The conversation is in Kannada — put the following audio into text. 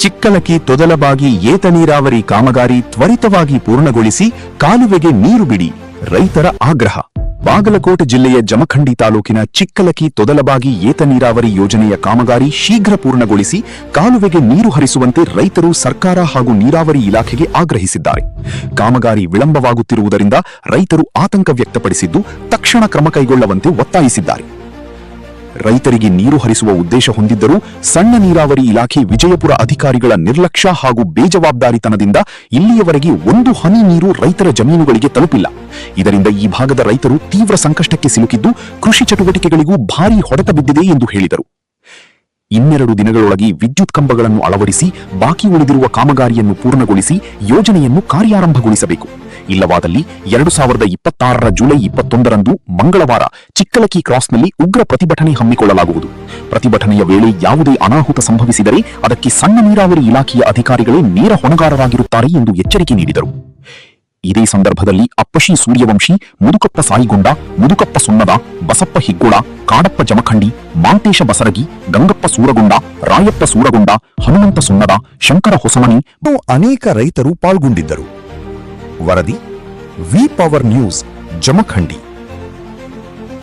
ಚಿಕ್ಕಲಕಿ ತೊದಲಬಾಗಿ ಏತ ನೀರಾವರಿ ಕಾಮಗಾರಿ ತ್ವರಿತವಾಗಿ ಪೂರ್ಣಗೊಳಿಸಿ ಕಾಲುವೆಗೆ ನೀರು ಬಿಡಿ ರೈತರ ಆಗ್ರಹ. ಬಾಗಲಕೋಟೆ ಜಿಲ್ಲೆಯ ಜಮಖಂಡಿ ತಾಲೂಕಿನ ಚಿಕ್ಕಲಕಿ ತೊದಲಬಾಗಿ ಏತ ನೀರಾವರಿ ಯೋಜನೆಯ ಕಾಮಗಾರಿ ಶೀಘ್ರ ಪೂರ್ಣಗೊಳಿಸಿ ಕಾಲುವೆಗೆ ನೀರು ಹರಿಸುವಂತೆ ರೈತರು ಸರ್ಕಾರ ಹಾಗೂ ನೀರಾವರಿ ಇಲಾಖೆಗೆ ಆಗ್ರಹಿಸಿದ್ದಾರೆ. ಕಾಮಗಾರಿ ವಿಳಂಬವಾಗುತ್ತಿರುವುದರಿಂದ ರೈತರು ಆತಂಕ ವ್ಯಕ್ತಪಡಿಸಿದ್ದು ತಕ್ಷಣ ಕ್ರಮ ಕೈಗೊಳ್ಳುವಂತೆ ಒತ್ತಾಯಿಸಿದ್ದಾರೆ. ರೈತರಿಗೆ ನೀರು ಹರಿಸುವ ಉದ್ದೇಶ ಹೊಂದಿದ್ದರೂ ಸಣ್ಣ ನೀರಾವರಿ ಇಲಾಖೆ ವಿಜಯಪುರ ಅಧಿಕಾರಿಗಳ ನಿರ್ಲಕ್ಷ್ಯ ಹಾಗೂ ಬೇಜವಾಬ್ದಾರಿತನದಿಂದ ಇಲ್ಲಿಯವರೆಗೆ ಒಂದು ಹನಿ ನೀರು ರೈತರ ಜಮೀನುಗಳಿಗೆ ತಲುಪಿಲ್ಲ. ಇದರಿಂದ ಈ ಭಾಗದ ರೈತರು ತೀವ್ರ ಸಂಕಷ್ಟಕ್ಕೆ ಸಿಲುಕಿದ್ದು ಕೃಷಿ ಚಟುವಟಿಕೆಗಳಿಗೂ ಭಾರೀ ಹೊಡೆತ ಬಿದ್ದಿದೆ ಎಂದು ಹೇಳಿದರು. 2 ದಿನಗಳೊಳಗೆ ವಿದ್ಯುತ್ ಕಂಬಗಳನ್ನು ಅಳವಡಿಸಿ ಬಾಕಿ ಉಳಿದಿರುವ ಕಾಮಗಾರಿಯನ್ನು ಪೂರ್ಣಗೊಳಿಸಿ ಯೋಜನೆಯನ್ನು ಕಾರ್ಯಾರಂಭಗೊಳಿಸಬೇಕು. ಇಲ್ಲವಾದಲ್ಲಿ 2026 ಜುಲೈ 21 ಮಂಗಳವಾರ ಚಿಕ್ಕಲಕಿ ಕ್ರಾಸ್ನಲ್ಲಿ ಉಗ್ರ ಪ್ರತಿಭಟನೆ ಹಮ್ಮಿಕೊಳ್ಳಲಾಗುವುದು. ಪ್ರತಿಭಟನೆಯ ವೇಳೆ ಯಾವುದೇ ಅನಾಹುತ ಸಂಭವಿಸಿದರೆ ಅದಕ್ಕೆ ಸಣ್ಣ ನೀರಾವರಿ ಇಲಾಖೆಯ ಅಧಿಕಾರಿಗಳೇ ನೇರ ಹೊಣೆಗಾರರಾಗಿರುತ್ತಾರೆ ಎಂದು ಎಚ್ಚರಿಕೆ ನೀಡಿದರು. ಇದೇ ಸಂದರ್ಭದಲ್ಲಿ ಅಪ್ಪಶಿ ಸೂರ್ಯವಂಶಿ, ಮುದುಕಪ್ಪ ಸಾಯಿಗೊಂಡ, ಮುದುಕಪ್ಪ ಸುಣ್ಣದ, ಬಸಪ್ಪ ಹಿಗ್ಗೋಳ, ಕಾಡಪ್ಪ ಜಮಖಂಡಿ, ಮಾಂತೇಶ ಬಸರಗಿ, ಗಂಗಪ್ಪ ಸೂರಗೊಂಡ, ರಾಯಪ್ಪ ಸೂರಗೊಂಡ, ಹನುಮಂತ ಸುಣ್ಣದ, ಶಂಕರ ಹೊಸಮನಿ ಅನೇಕ ರೈತರು ಪಾಲ್ಗೊಂಡಿದ್ದರು. ವರದಿ ವಿ ಪವರ್ ನ್ಯೂಸ್, ಜಮಖಂಡಿ.